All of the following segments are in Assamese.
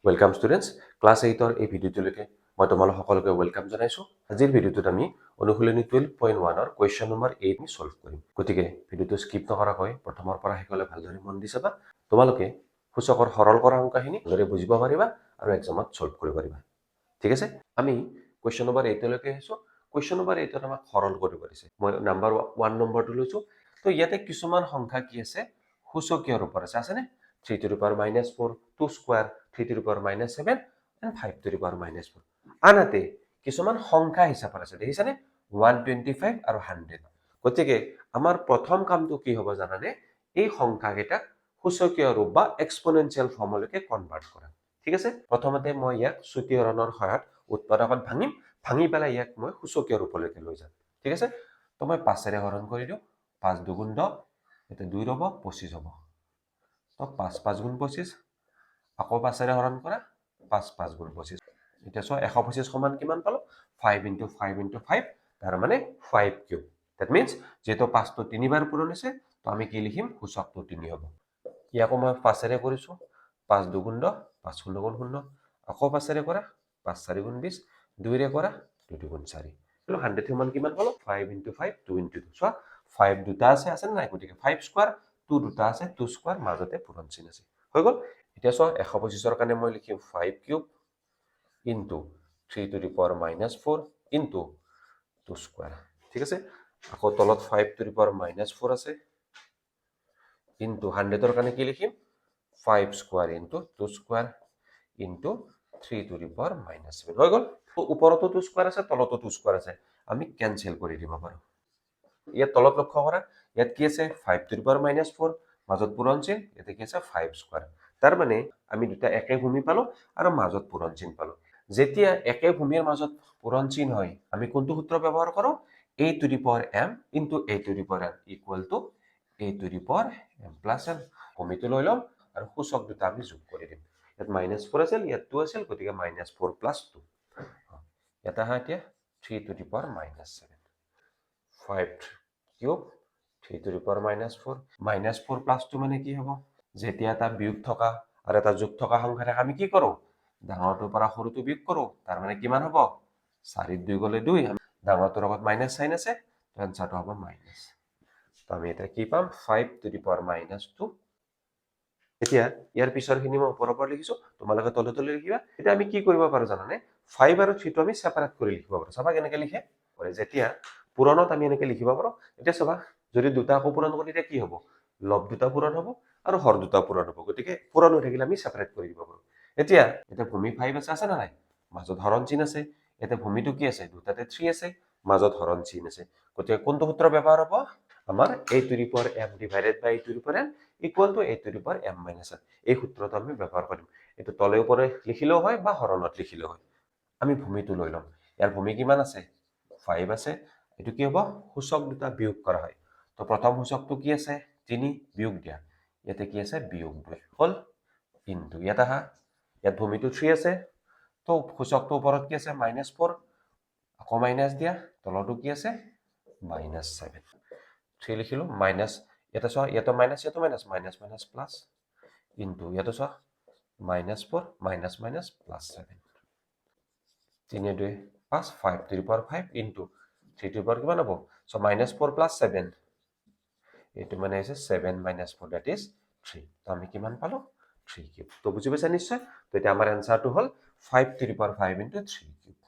ওয়েলকাম স্টুডেন্টস, ক্লাস 8 এই ভিডিওটোলৈকে মই তোমালোক সকলোকে ওয়েলকাম জনাইছো। আজিৰ ভিডিওটোত আমি অনুশীলনী 12.1 কোৱেশ্চন নম্বৰ 8 সলভ কৰিম। গতিকে ভিডিওটো স্কিপ নকৰাকৈ প্ৰথমৰ পৰা শেষলৈ ভালদৰে মন দি চাবা। তোমালোকে সূচকৰ সৰল কৰা অংকখিনি ভালদৰে বুজিব পাৰিবা আৰু এক্সামত সলভ কৰিব পাৰিবা। ঠিক আছে, আমি কোৱেশ্চন নম্বৰ 8 লৈকে আহিছো। কোৱেশ্চন নম্বৰ 8 আমাক সৰল কৰিব দিছে। মই নাম্বাৰ 1 নম্বৰটো লৈছো। তো ইয়াতে কিছুমান সংখ্যা কি আছে, সূচকীয় ৰূপত আছে নে? 3 to the power -4, 2 square, 3 to the power -7 and 5 to the power -4. আনহাতে কিছুমান সংখ্যা হিচাপত আছে, দেখিছানে? 125 আৰু 100। গতিকে আমাৰ প্ৰথম কামটো কি হ'ব জানানে? এই সংখ্যাকেইটাক সূচকীয় ৰূপ বা এক্সপোনেনশিয়েল ফৰ্মলৈকে কনভাৰ্ট কৰা। ঠিক আছে, প্ৰথমতে মই ইয়াক সূত্ৰীকৰণৰ সহায়ত উৎপাদকত ভাঙি পেলাই ইয়াক মই সূচকীয় ৰূপলৈকে লৈ যাম। ঠিক আছে, তো মই 5 হৰণ কৰি দিওঁ। 5 2 10, এটা 2 ৰ'ব, 25 হ'ব। তো 5 5 গুণ 25, আকৌ 5 হৰণ কৰা, 5 5 গুণ 25। এতিয়া চোৱা 125 সমান কিমান পালো? 5 × 5 × 5, তাৰ মানে 5 কিউব। দ্যাট মিন্স যেহেতু 5টো 3বাৰ পূৰণ হৈছে, তো আমি কি লিখিম? সূচকটো 3 হ'ব। ইয়াকো মই 5 কৰিছো। 5 2 গুণ 10, 5 0 গুণ 0, আকৌ 5 কৰা, 5 4 গুণ 20, 2 কৰা, 2 2 গুণ 4। 100 সমান কিমান পালো? 5 × 5, 2 × 2। চোৱা 5 দুটা আছে নাই? গতিকে 5 স্কোয়াৰ, 2 দুটা আছে, 2 স্কোয়াৰ, মাজতে পূৰণ চিন আছে, হৈ গ'ল। এতিয়া চোৱা 125ৰ কাৰণে মই লিখিম 5 cube into 3 to the power -4 into 2 square. ঠিক আছে, আকৌ তলত 5 to the power -4 আছে ইনটু 100ৰ কাৰণে কি লিখিম? 5 square into 2 square into 3 to the power -7, হৈ গ'ল। ওপৰতো 2 স্কোয়াৰ আছে, তলতো 2 স্কোয়াৰ আছে, আমি কেনসেল কৰি দিব পাৰো। ইয়াত তলত লক্ষ্য কৰা, ইয়াত কি আছে? 5 to the power -4, মাজত পূৰণ চিন, ইয়াতে কি আছে? 5 স্কোয়াৰ। তাৰ মানে আমি দুটা একে ভূমি পালো আৰু মাজত পূৰণ চিন পালো। যেতিয়া একে ভূমিৰ মাজত পূৰণ চিন হয়, আমি কোনটো সূত্ৰ ব্যৱহাৰ কৰো? a to the power m into a to the power n equal to a to the power m plus n। ভূমিটো লৈ ল'ম আৰু সূচক দুটা আমি যোগ কৰি দিম। ইয়াত -4 আছিল, ইয়াত 2 আছিল, গতিকে -4 + 2। ইয়াত আহা এতিয়া 3 to the power -7, 5 cube 3 to the power -4। -4 + 2 মানে কি হ'ব? যেতিয়া এটা বিয়োগ থকা আৰু এটা যোগ থকা সংখ্যা থাকে, আমি কি কৰো? ডাঙৰটোৰ পৰা সৰুটো বিয়োগ কৰো। তাৰ মানে কিমান হ'ব? 4 ৰ 2 গ'লে 2, ডাঙৰটোৰ লগত মাইনাছ চাইন আছে, এনসাৰটো হ'ব মাইনাছ। তো আমি এটা কি পাম? 5 to the power -2। এতিয়া ইয়াৰ পিছৰখিনি মই ওপৰৰ পৰা লিখিছো, তোমালোকে তলে তলে লিখিবা। এতিয়া আমি কি কৰিব পাৰো জানানে? 5 আৰু 3টো আমি সেপাৰেট কৰি লিখিব পাৰো। চাবা কেনেকে লিখে। যেতিয়া পূৰণত আমি এনেকে লিখিব পাৰো। এতিয়া চাবা, যদি দুটা আকৌ পূৰণ কৰি দিয়ে কি হ'ব? লব দুটা পূৰণ হ'ব আৰু হৰ দুটা পূৰণ হ'ব। গতিকে পূৰণ হৈ থাকিলে আমি সেপাৰেট কৰি দিব পাৰো। এতিয়া ভূমি 5 আছে না নাই? মাজত হৰণ চিন আছে। এতিয়া ভূমিটো কি আছে? দুটাতে 3 আছে, মাজত হৰণ চিন আছে। গতিকে কোনটো সূত্ৰ ব্যৱহাৰ হ'ব? আমাৰ a to the power m divided by a to the power n equal to a to the power m minus n। এই সূত্ৰটো আমি ব্যৱহাৰ কৰিম। এইটো তলে ওপৰে লিখিলেও হয় বা হৰণত লিখিলেও হয়। আমি ভূমিটো লৈ ল'ম। ইয়াৰ ভূমি কিমান আছে? 5 আছে। এইটো কি হ'ব? সূচক দুটা বিয়োগ কৰা হয়। তো প্ৰথম সূচকটো কি আছে? 3, বিয়োগ দিয়া। ইয়াতে কি আছে? বিয়োগ 2 হ'ল ইনটু, ইয়াত আহা, ইয়াত ভূমিটো 3 আছে, তো সূচকটো ওপৰত কি আছে? -4, আকৌ মাইনাছ দিয়া, তলতো কি আছে? -7। 3 লিখিলো, মাইনাছ, ইয়াতে চোৱা, ইয়াতে মাইনাছ, ইয়াতে minus, minus minus plus into, ইয়াতে চোৱা, -4 minus minus +7। 3 2 5, 5 to the power 5 into 3 to the power কিমান হ'ব? সো -4 + 7, এইটো মানে আছে 7 - 4, দ্যাট ইজ 3। তো আমি কিমান পালো? 3 কিউব। তো বুজি পাইছা নিশ্চয়? তো এতিয়া আমাৰ এনসাৰটো হ'ল 5 to the power 5 into 3 cube.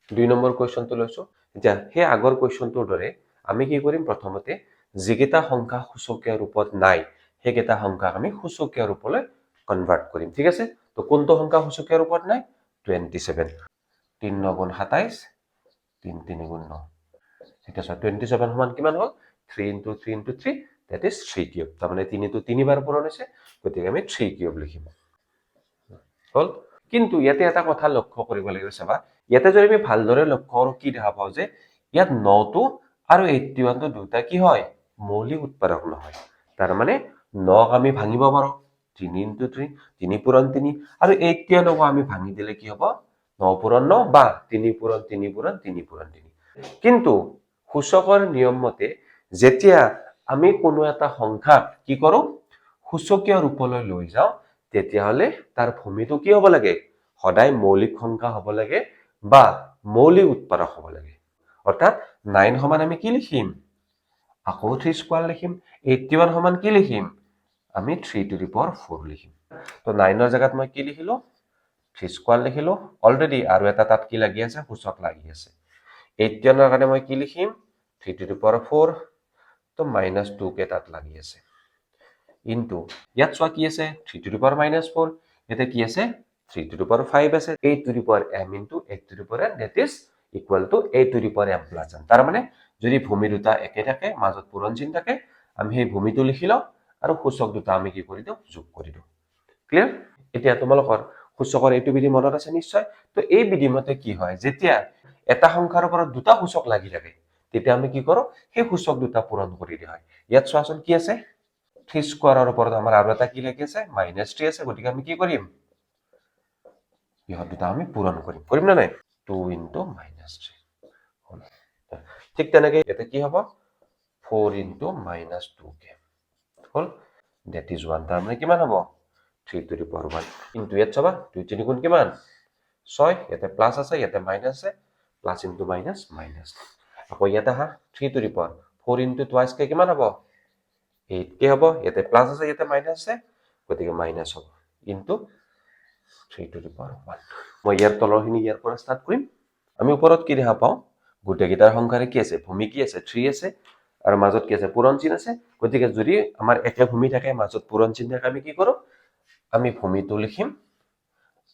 2 number কুৱেশ্যনটো লৈছো। এতিয়া সেই আগৰ কুৱেশ্যনটোৰ দৰে আমি কি কৰিম? প্ৰথমতে যিকেইটা সংখ্যা সূচকীয় ৰূপত নাই, সেইকেইটা সংখ্যাক আমি সূচকীয় ৰূপলৈ কনভাৰ্ট কৰিম। ঠিক আছে, তো কোনটো সংখ্যা সূচকীয় ৰূপত নাই? 27। 3 9 গুণ 27, 3 3 গুণ 9। ঠিক আছে, 27 সমান কিমান হ'ল? 3 × 3 × 3, দ্যাট ইজ 3 কিউব। তাৰমানে 3টো 3বাৰ পূৰণ হৈছে, গতিকে আমি 3 কিউব লিখিম। হ'ল। কিন্তু ইয়াতে এটা কথা লক্ষ্য কৰিব লাগিব। চাবা, ইয়াতে যদি আমি ভালদৰে লক্ষ্য কৰো, কি দেখা পাওঁ যে ইয়াত 9টো আৰু 81টো দুটা কি হয়? মৌলিক উৎপাদক নহয়। তাৰ মানে 9ক আমি ভাঙিব পাৰো, 3 × 3, 3 পূৰণ 3, আৰু 81ক আমি ভাঙি দিলে কি হ'ব? 9 পূৰণ 9 বা 3 পূৰণ 3 পূৰণ 3 পূৰণ 3। কিন্তু সূচকৰ নিয়ম মতে যেতিয়া আমি কোনো এটা সংখ্যাক কি কৰো? সূচকীয় ৰূপলৈ লৈ যাওঁ, তেতিয়াহ'লে তাৰ ভূমিটো কি হ'ব লাগে সদায় মৌলিক সংখ্যা হ'ব লাগে বা মৌলিক উৎপাদক হ'ব লাগে অৰ্থাৎ 9 সমান আমি কি লিখিম আকৌ 3 স্কয়াৰ লিখিম 81 সমান কি লিখিম আমি 3 টু দি পাৱাৰ 4 লিখিম তো 9 ৰ জায়গাত মই কি লিখিলো 3 স্কয়াৰ লিখিলো অলৰেডি আৰু এটা তাত কি লাগি আছে সূচক লাগি আছে 81 ৰ কাৰণে মই কি লিখিম 3 টু দি পাৱাৰ 4 তো -2 কে তাত লাগি আছে ইনটু ইয়াত চোৱা কি আছে 3 টু দি পাৱাৰ -4 এতে কি আছে 3 টু দি পাৱাৰ 5 আছে 8 two the power m into 8 two the power n that is equal to 8 two the power m plus n তাৰ মানে যদি ভূমি দুটা একে থাকে মাজত পূৰণ চিহ্ন থাকে আমি সেই ভূমিটো লিখি লওঁ আৰু সূচক দুটা আমি কি কৰি দিওঁ যোগ কৰি দিওঁ ক্লিয়াৰ এতিয়া তোমালোকৰ সূচকৰ এইটো বিধি মনত আছে নিশ্চয় তো এই বিধি মতে কি হয় যেতিয়া এটা সংখ্যাৰ ওপৰত দুটা সূচক লাগি থাকে তেতিয়া আমি কি কৰো সেই সূচক দুটা পূৰণ কৰি দিয়া হয় ইয়াত চোৱাচোন কি আছে 3 স্কয়াৰৰ ওপৰত আমাৰ আৰু এটা কি লাগি আছে -3 আছে গতিকে আমি কি কৰিম ইহত দুটা আমি পূৰণ কৰিম না নাই 2 ইনটু -3 ঠিক তেনেকৈ এতে কি হ'ব 4 into -2 K hall that is 1 তাৰ মানে কিমান হ'ব 3 টু দি পাৱাৰ 1 ইনটু ইয়াত চাবা 2 3 গুণ কিমান 6 ইয়াতে প্লাস আছে ইয়াতে মাইনাস আছে প্লাস ইনটু মাইনাস মাইনাস আকৌ ইয়াতে হা 3 to the power 4 into twice কে কিমান হ'ব 8 কে হ'ব ইয়াতে প্লাস আছে ইয়াতে মাইনাস আছে গতিকে মাইনাস হ'ব ইনটু 3 টু দি পাৱাৰ 1 মই ইয়াৰ তলৰখিনি ইয়াৰ পৰা স্টাৰ্ট কৰিম আমি ওপৰত কি দেখা পাওঁ গোটেইকেইটাৰ সংখ্যাৰে কি আছে ভূমি কি আছে 3 আছে আৰু মাজত কি আছে পূৰণ চিহ্ন আছে গতিকে যদি আমাৰ একে ভূমি থাকে মাজত পূৰণ চিহ্ন থাকে আমি কি কৰো আমি ভূমিটো লিখিম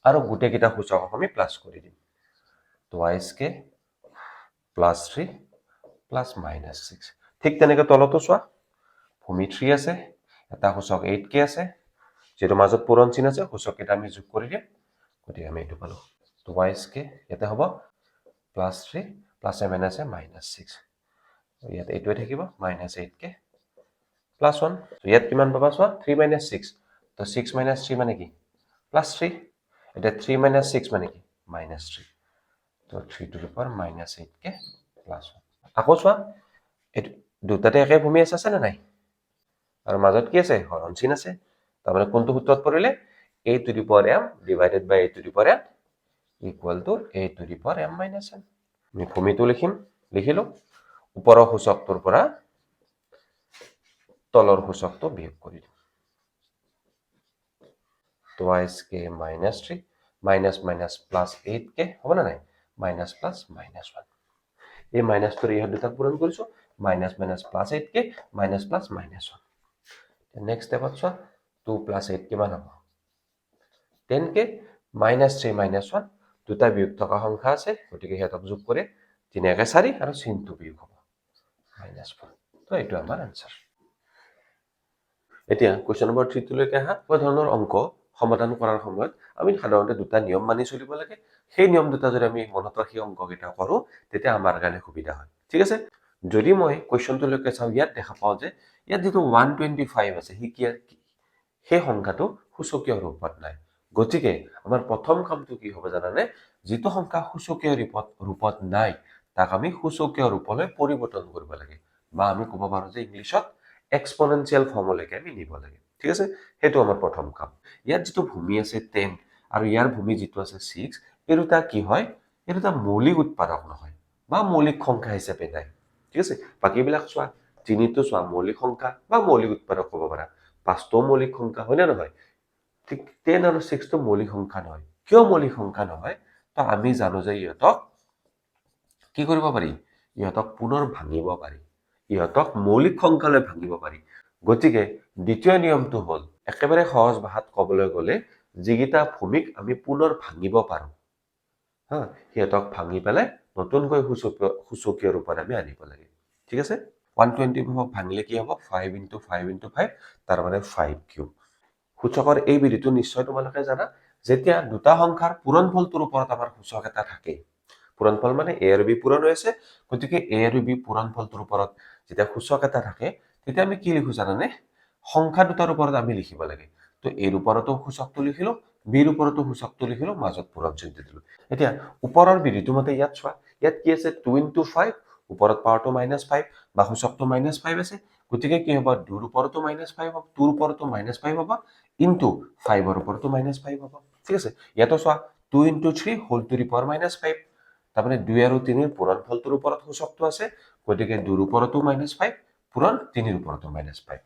আৰু গোটেইকেইটা সূচকক আমি প্লাস কৰি দিম টুৱাইস কে +3 +-6 ঠিক তেনেকৈ তলতো চোৱা ভূমি 3 আছে এটা সূচক 8 কে আছে যেটো মাজত পূৰণ চিহ্ন আছে সূচক এটা আমি যোগ কৰি দিম গতিকে আমি এটো পালো টুৱাইস কে এটা হ'ব +3 + m আছে -6 ইয়াত এইটোৱে থাকিব -8 কে +1 তো ইয়াত কিমান পাবা চোৱা 3 - 6 তো 6 - 3 মানে কি +3 এটা 3 - 6 মানে কি -3 তো 3 টু দি পাৱাৰ -8 কে +1 আকৌ চোৱা এই দুটাতে একে ভূমি আছে না নাই আৰু মাজত কি আছে হৰণ চিহ্ন আছে তাৰ মানে কোনটো সূত্ৰত পৰিলে a to the power m divided by a to the power n equal to a to the power m - n আমি ভূমিটো লিখিম লিখিলো ওপৰৰ সূচকটোৰ পৰা তলৰ সূচকটো বিয়োগ কৰি দিম টুৱাইস কে -3 -+ 8 কে হ'ব না নাই মাইনাস প্লাস -1 এই মাইনাসটোৰ ইহত দুটা পূৰণ কৰিছো -+8 কে -+ -1 নেক্সট স্টেপত চোৱা 2 + 8 কিমান হ'ব 10 কে -3 -1 দুটা বিয়োগ থকা সংখ্যা আছে গতিকে হেতক যোগ কৰি 3 * 4 আৰু চিহ্নটো বিয়োগ হ'ব -4 তো এইটো আমাৰ আনসাৰ এতিয়া কোৱেশ্চন নম্বৰ 3 লৈকে আহা এই ধৰণৰ অংক সমাধান কৰাৰ সময়ত আমি সাধাৰণতে দুটা নিয়ম মানি চলিব লাগে সেই নিয়ম দুটা যদি আমি মনত ৰাখি অংককেইটা কৰো তেতিয়া আমাৰ কাৰণে সুবিধা হয় ঠিক আছে যদি মই কোৱেশ্চনটো লৈকে চাও ইয়াত দেখা পাও যে ইয়াত যেটো 125 আছে হি কি সেই সংখ্যাটো সূচকীয় ৰূপত নাই গতিকে আমাৰ প্ৰথম কামটো কি হ'ব জানানে যেটো সংখ্যা সূচকীয় ৰূপত নাই তাক আমি সূচকীয় ৰূপলৈ পৰিৱৰ্তন কৰিব লাগে বা আমি ক'ব পাৰো যে ইংলিছত এক্সপোনেনশিয়াল ফৰ্মলৈকে আমি নিব লাগে ঠিক আছে হেতু আমাৰ প্ৰথম কাম ইয়াত যেটো ভূমি আছে 10 আৰু ইয়াৰ ভূমি যেটো আছে 6 এই দুটা কি হয় এই দুটা মৌলিক উৎপাদক নহয় বা মৌলিক সংখ্যা হিচাপে নাই ঠিক আছে বাকিবিলাক চোৱা তিনিটো চোৱা মৌলিক সংখ্যা বা মৌলিক উৎপাদক ক'ব পাৰা পাঁচটো মৌলিক সংখ্যা হয় না নহয় ঠিক 10 আৰু 6 টো মৌলিক সংখ্যা নহয় কিয় মৌলিক সংখ্যা নহয় তো আমি জানো যে ইহতক কি কৰিব পাৰি ইহতক পুনৰ ভাঙিব পাৰি ইহতক মৌলিক সংখ্যালৈ ভাঙিব পাৰি গতিকে দ্বিতীয় নিয়মটো হ'ল একেবাৰে সহজ ভাষাত ক'বলৈ গ'লে যিগিটা ভূমিক আমি পুনৰ ভাঙিব পাৰো হা ইহতক ভাঙি পেলাই নতুনকৈ সূচকীয় ৰূপত আমি আনিব লাগে ঠিক আছে 125 ভাঙিলে কি হ'ব 5 * 5 * 5 তাৰ মানে 5 কিউব সূচকৰ এই বিধিটো নিশ্চয় তোমালোকে জানা যেতিয়া দুটা সংখ্যাৰ পূৰণফলটোৰ ওপৰত আমাৰ সূচক এটা থাকে পূৰণফল মানে a আৰু b পূৰণ হৈ আছে গতিকে a আৰু b পূৰণফলটোৰ ওপৰত যেতিয়া সূচক এটা থাকে তেতিয়া আমি কি লিখো জানানে সংখ্যা দুটাৰ ওপৰত আমি লিখিব লাগে তো a ৰ ওপৰতো সূচকটো লিখিলো b ৰ ওপৰতো সূচকটো লিখিলো মাজত পূৰণ চিহ্ন দিলো এতিয়া ওপৰৰ বিধিটো মতে ইয়াত চোৱা ইয়াত কি আছে 2 * 5 ওপৰত পাৱাৰটো -5 বা সূচকটো -5 আছে গতিকে কি হ'ব 2ৰ ওপৰতো -5 হ'ব 2ৰ ওপৰতো -5 হ'ব ইনটু 5ৰ ওপৰতো -5 হ'ব ঠিক আছে ইয়াতো চোৱা 2 × 3 হোল টু দি পাৱাৰ -5 তাৰমানে 2 আৰু 3ৰ পূৰণফলটোৰ ওপৰত সূচকটো আছে গতিকে 2ৰ ওপৰতো -5 পূৰণ 3ৰ ওপৰতো -5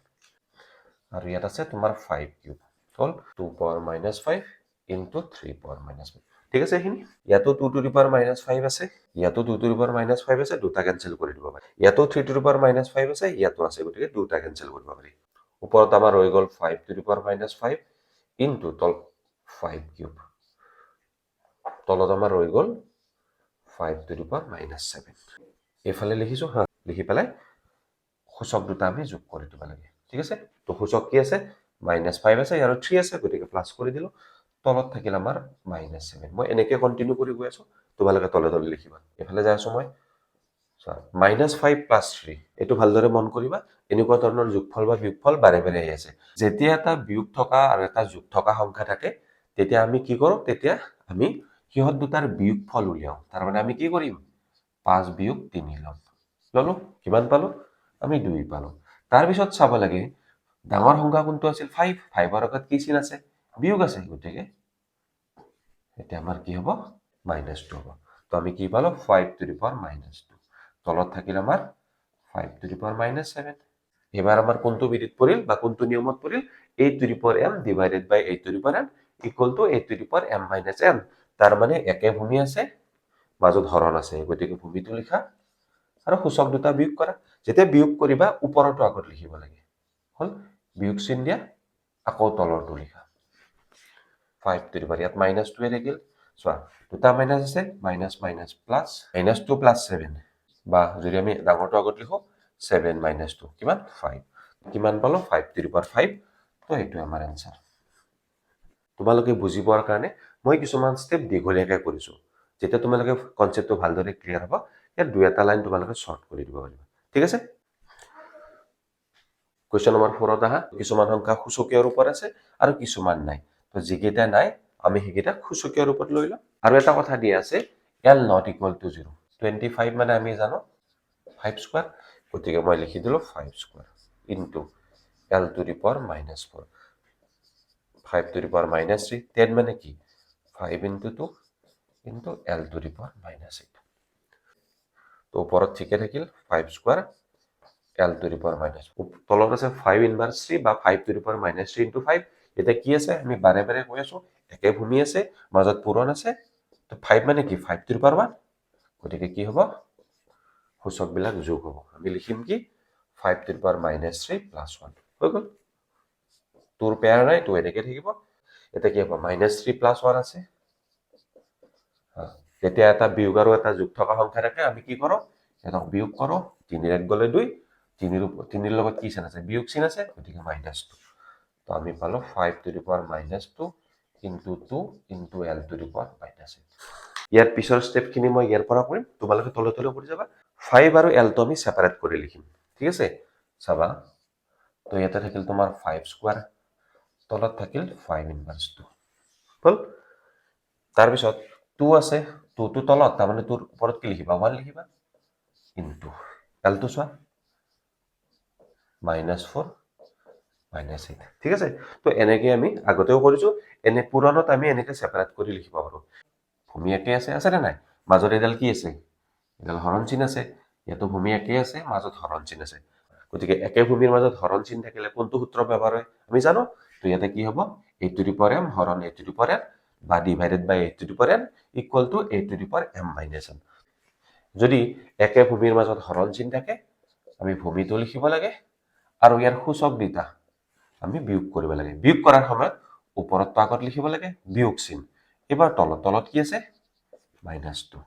আৰু ইয়াত আছে তোমাৰ 5 কিউব হ'ল 2 পাৱাৰ -5 ইনটু 3 পাৱাৰ -5 ঠিক আছে এইখিনি ইয়াতো 2 টু দি পাৱাৰ -5 আছে ইয়াতো 2 টু দি পাৱাৰ -5 আছে দুটা কেনসেল কৰি দিব পাৰি ইয়াতো 3 টু দি পাৱাৰ -5 আছে ইয়াতো আছে গতিকে দুটা কেনসেল কৰিব পাৰি ওপৰত আমাৰ হৈ গ'ল 5 টু দি পাৱাৰ -5 ইনটু তল 5 কিউব তলত আমাৰ হৈ গ'ল 5 টু দি পাৱাৰ -7 এইফালে লিখিছো হা লিখি পেলাই সূচক দুটা আমি যোগ কৰি দিব লাগে ঠিক আছে তো সূচক কি আছে -5 আছে আৰু 3 আছে গতিকে প্লাস কৰি দিলো তলত থাকিল আমাৰ -7 মই এনেকৈ কন্টিনিউ কৰি গৈ আছো তোমালোকে তলে তলে লিখিবা এফালে যাই আছো মই -5 + 3 এইটো ভালদৰে মন কৰিবা এনেকুৱা ধৰণৰ যোগফল বা বিয়োগফল বাৰে বাৰে আহি আছে যেতিয়া এটা বিয়োগ থকা আৰু এটা যোগ থকা সংখ্যা থাকে তেতিয়া আমি কি কৰো তেতিয়া আমি সিহঁত দুটাৰ বিয়োগফল উলিয়াও তাৰ মানে আমি কি কৰিম 5 বিয়োগ 3 ল'ম ললো কিমান পালো আমি 2 পালো তাৰ পিছত চাব লাগে ডাঙৰ সংখ্যা কোনটো আছিল 5 5ৰ আগত কি চিন আছে বিয়োগ আছে গতিকে এতিয়া আমাৰ কি হ'ব -2 হ'ব তো আমি কি পালো 5 টু দি পাৱাৰ -2 তলত থাকিল আমাৰ 5 টু দি পাৱাৰ -7 এবাৰ আমাৰ কোনটো বিধিত পৰিল বা কোনটো নিয়মত পৰিল a to the power m divided by a to the power n equal to a to the power m - n তাৰ মানে একে ভূমি আছে মাজত হৰণ আছে গতিকে ভূমিটো লিখা আৰু সূচক দুটা বিয়োগ কৰা যেতিয়া বিয়োগ কৰিবা ওপৰটো আগত লিখিব লাগে হল বিয়োগ চিন দিয়া আকৌ তলৰটো লিখা 5 টু দি পাৱাৰ ইয়াত -2 থাকিল চোৱা দুটা মাইনাস আছে মাইনাস মাইনাস প্লাস -2 + 7 বা যদি আমি ডাঙৰটো আগত লিখো 7 - 2 কিমান 5 কিমান পালো 5 টু দি পাৱাৰ 5 তো এইটো আমাৰ আনসাৰ তোমালোকে বুজি পোৱাৰ কাৰণে মই কিছুমান ষ্টেপ দীঘলীয়াকৈ কৰিছো যেতিয়া তোমালোকে কনসেপ্টটো ভালদৰে ক্লিয়াৰ হ'ব ইয়াত দুই এটা লাইন তোমালোকে শৰ্ট কৰি দিব পাৰিবা ঠিক আছে কোৱেশ্চন নম্বৰ 4 আহা কিছুমান সংখ্যা সূচকীয় ৰূপত আছে আৰু কিছুমান নাই তো যিকেইটা নাই আমি সেইকেইটা সূচকীয় ৰূপত লৈ লম আৰু এটা কথা দিয়া আছে l not equal to 0 25 মানে আমি জানো 5 স্কয়ার গতিকে মই লিখি দিলো 5 square into l two the power -4 5 two the power -3 10 মানে কি 5 into 2 into l two the power -8 তো ওপৰত ঠিকে থাকিল 5 square l two the power তলত আছে 5 ইনভাৰ্স 3 বা 5 টু দি পাৱাৰ -3 ইনটু 5 এটা কি আছে আমি বাৰে বাৰে কৈ আছো একে ভূমি আছে মাজত পূৰণ আছে তো 5 মানে কি 5 টু দি পাৱাৰ 1 গতিকে কি হ'ব সূচক বিলাক যোগ হ'ব আমি লিখিম কি 5 টু দি পাৱাৰ -3 + 1 হৈ গ'ল তোৰ পেয়াৰ নাই তো এনেকৈ থাকিব এটা কি হ'ব -3 + 1 আছে যেতিয়া এটা বিয়োগ আৰু এটা যোগ থকা সংখ্যা থাকে আমি কি কৰো এটা বিয়োগ কৰো 3 ৰ গলে 2 3 ৰ লগত কি চিন আছে বিয়োগ চিন আছে গতিকে -2 তো আমি পালো 5 two the power -2 into 2 into l two the power -8 ইয়াৰ পিছৰ ষ্টেপ খিনি মই ইয়াৰ পৰা কৰিম তোমালোকে তলে তলে কৰি যাবা 5 আৰু l টো আমি সেপাৰেট কৰি লিখিম ঠিক আছে চাবা তো ইয়াতে থাকিল তোমাৰ 5 স্কয়াৰ তলত থাকিল 5 ইনভাৰ্স 2 হল তাৰ পিছত 2 আছে 2 টো তলত তাৰ মানে তোৰ ওপৰত কি লিখিবা 1 লিখিবা ইনটু l টো চোৱা -4 -8 ঠিক আছে তো এনেকৈ আমি আগতেও কৰিছো এনে পুৰণত আমি এনেকৈ সেপাৰেট কৰি লিখিব পাৰো ভূমি একে আছে না নাই মাজত এডাল কি আছে এডাল হৰণ চিন আছে ইয়াতো ভূমি একে আছে মাজত হৰণ চিন আছে গতিকে একে ভূমিৰ মাজত হৰণ চিন থাকিলে কোনটো সূত্ৰ ব্যৱহাৰ হয় আমি জানো তো ইয়াতে কি হ'ব a to the power m হৰণ a to the power n বা divided by a to the power n equal to a to the power m - 1 যদি একে ভূমিৰ মাজত হৰণ চিন থাকে আমি ভূমিটো লিখিব লাগে আৰু ইয়াৰ সূচক দুটা আমি বিয়োগ কৰিব লাগে বিয়োগ কৰাৰ সময়ত ওপৰতটো আগত লিখিব লাগে বিয়োগ চিন এবাৰ তলত কি আছে -2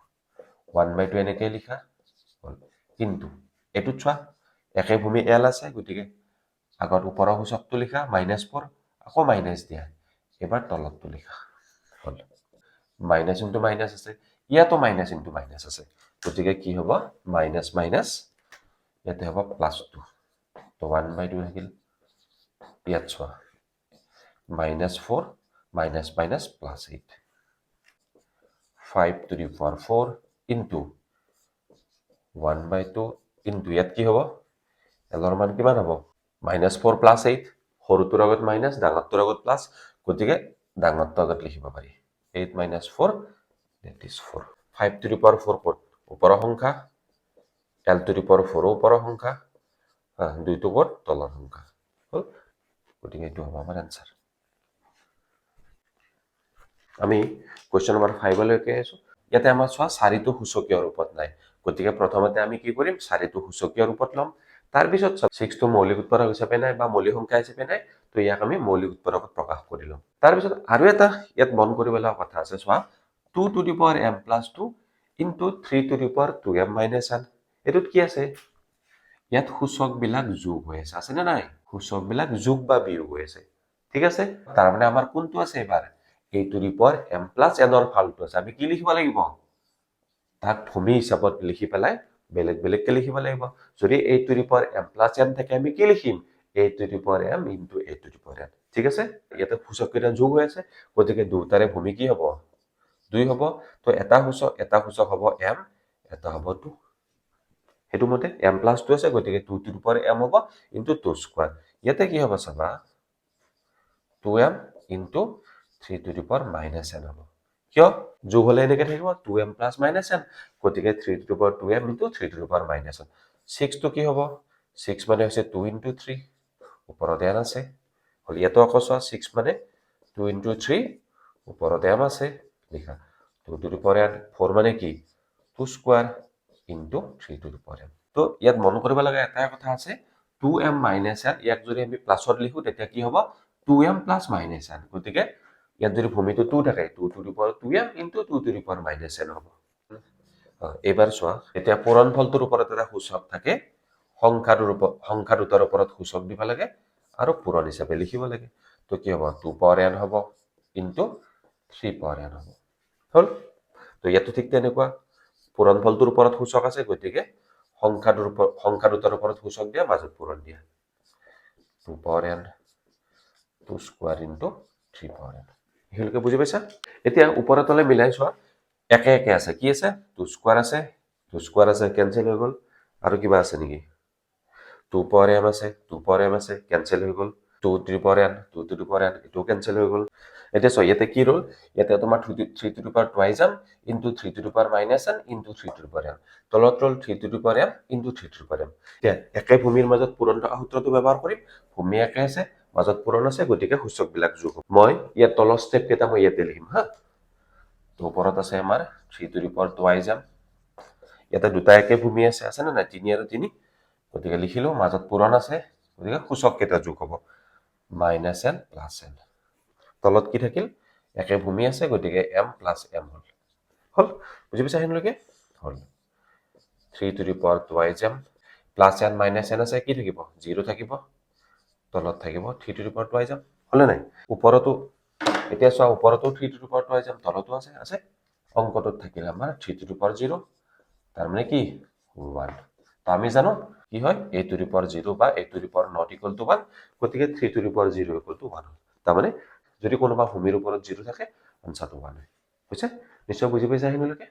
1/2 এনেকৈ লিখা হল কিন্তু এটুত চোৱা একে ভূমি l আছে গতিকে আগত ওপৰৰ সূচকটো লিখা -4 আকৌ মাইনাস দিয়া এবাৰ তলতটো লিখা হল মাইনাস ইনটু মাইনাস আছে ইয়াতো মাইনাস ইনটু মাইনাস আছে গতিকে কি হ'ব মাইনাস মাইনাস ইয়াতে হ'ব +2 তো 1/2 থাকিল ইয়াত চোৱা -4 minus minus +8 5 two the power 4 into 1/2 into ইয়াত কি হ'ব এলৰ মান কিমান হ'ব -4 + 8 সৰুটোৰ আগত মাইনাছ ডাঙৰটোৰ আগত প্লাছ গতিকে ডাঙৰটোৰ আগত লিখিব পাৰি 8 - 4 that is 4 5 to the power 4 ক'ত ওপৰৰ সংখ্যা l to the power 4 ওপৰৰ সংখ্যা 2 টো ক'ত তলৰ সংখ্যা হ'ল গতিকে এইটো হ'ব আমাৰ এনসাৰ আমি কোৱেশ্চন নম্বৰ 5 লৈকে আছো ইয়াতে আমাৰ চোৱা চাৰিটো সূচকীয় ৰূপত নাই গতিকে প্ৰথমতে আমি কি কৰিম চাৰিটো সূচকীয় ৰূপত ল'ম তাৰ পিছত 6 টো মৌলিক উৎপাদক হিচাপে নাই বা মৌলিক সংখ্যা হিচাপে নাই তো ইয়াক আমি মৌলিক উৎপাদকত প্ৰকাশ কৰি ল'ম তাৰ পিছত আৰু এটা ইয়াত মন কৰিব লগা কথা আছে চোৱা 2 to the power m + 2 into 3 to the power 2m - 1 এটোত কি আছে ইয়াত সূচক বিলাক যোগ হৈ আছে না নাই সূচক বিলাক যোগ বা বিয়োগ হৈ আছে ঠিক আছে তাৰ মানে আমাৰ কোনটো আছে এবাৰ a to the power m + n ৰ ফালটো আছে আমি কি লিখিব লাগিব তাক ভূমি হিচাপত লিখি পেলাই বেলেগ বেলেগকে লিখিব লাগিব যদি a to the power m + n থাকে আমি কি লিখিম a to the power m into a to the power n ঠিক আছে ইয়াতে সূচক কেইটা যোগ হৈ আছে গতিকে দুটাৰে ভূমি কি হ'ব 2 হ'ব তো এটা সূচক হ'ব m এটা হ'ব 2 হেতু মতে m + 2 আছে গতিকে 2 to the power m হ'ব into 2 স্কয়ার ইয়াতে কি হ'ব চাবা 2m into 3 to the power -n হ'ব কিয় যোগ হলে এনেকে থাকিব 2m + -n গতিকে 3 to the power 2m into 3 to the power -n 6 টো কি হ'ব 6 মানে হৈছে 2 into 3 ওপৰত n আছে হল ইয়াতো আকৌ চোৱা 6 মানে 2 into 3 ওপৰত m আছে লিখা 2 to the power n 4 মানে কি 2 square into 3 to the power m তো ইয়াত মন কৰিব লগা এটা কথা আছে 2m - n ইয়াক যদি আমি প্লাসত লিখো তেতিয়া কি হ'ব 2m + -n গতিকে ইয়াত যদি ভূমিটো 2 থাকে 2 to the power 2m into 2 to the power -n হ'ব এবাৰ চোৱা এতিয়া পূৰণফলটোৰ ওপৰত এটা সূচক থাকে সংখ্যা দুটাৰ ওপৰত সূচক দিব লাগে আৰু পূৰণ হিচাপে লিখিব লাগে তো কি হ'ব 2 power n হ'ব into 3 power n হ'ব হল তো ইয়াতো ঠিক তেনেকুৱা পূৰণফলটোৰ ওপৰত সূচক আছে গতিকে সংখ্যা দুটাৰ ওপৰত সূচক দিয়া মাজত পূৰণ দিয়া 2 power n 2 square into 3 power n হিলকে বুজি পাইছা এতিয়া ওপৰৰ তলে মিলাই চোৱা একে একে আছে কি আছে 2 স্কয়াৰ আছে ক্যান্সেল হৈ গল আৰু কিবা আছে নেকি 2 power m আছে 2 power m আছে ক্যান্সেল হৈ গল 2 to the power n 2 to the power n এটো ক্যান্সেল হৈ গল এতিয়া চোৱা ইয়াতে কি ৰল ইয়াতে তোমাৰ 3 to the power twice m into 3 to the power -n into 3 to the power n তলত ৰল 3 to the power m into 3 to the power m এতিয়া একে ভূমিৰ মাজত পূৰণ সূত্ৰটো ব্যৱহাৰ কৰিম ভূমি একে আছে মাজত পূৰণ আছে গতিকে সূচক বিলাক যোগ মই ইয়াত তলৰ স্টেপ কেইটা মই ইয়াতে লিখিম হা তো ওপৰত আছে আমাৰ 3 to the power twice m ইয়াতে দুটা একে ভূমি আছে না 3 আৰু 3 গতিকে লিখিলো মাজত পূৰণ আছে গতিকে সূচক কেইটা যোগ হ'ব -n + n তলত কি থাকিল একে ভূমি আছে গতিকে m + m হল বুজি পাইছা হিনলৈকে হল 3 to the power twice m + n - n আছে কি থাকিব 0 থাকিব তলত থাকিব 3 to the power twice m হলে নাই ওপৰতো এতিয়া চোৱা ওপৰতো 3 to the power twice m তলতো আছে অংকটোত থাকিল আমাৰ 3 to the power 0 তাৰ মানে কি 1 তো আমি জানো কি হয় a to the power 0 বা a to the power not equal to 1 গতিকে 3 to the power 0 equal to 1 তাৰ মানে যদি কোনোবা ভূমিৰ ওপৰত 0 থাকে আনসাৰটো 1 হয় বুজিছে নিশ্চয় বুজি পাইছা হিনলৈকে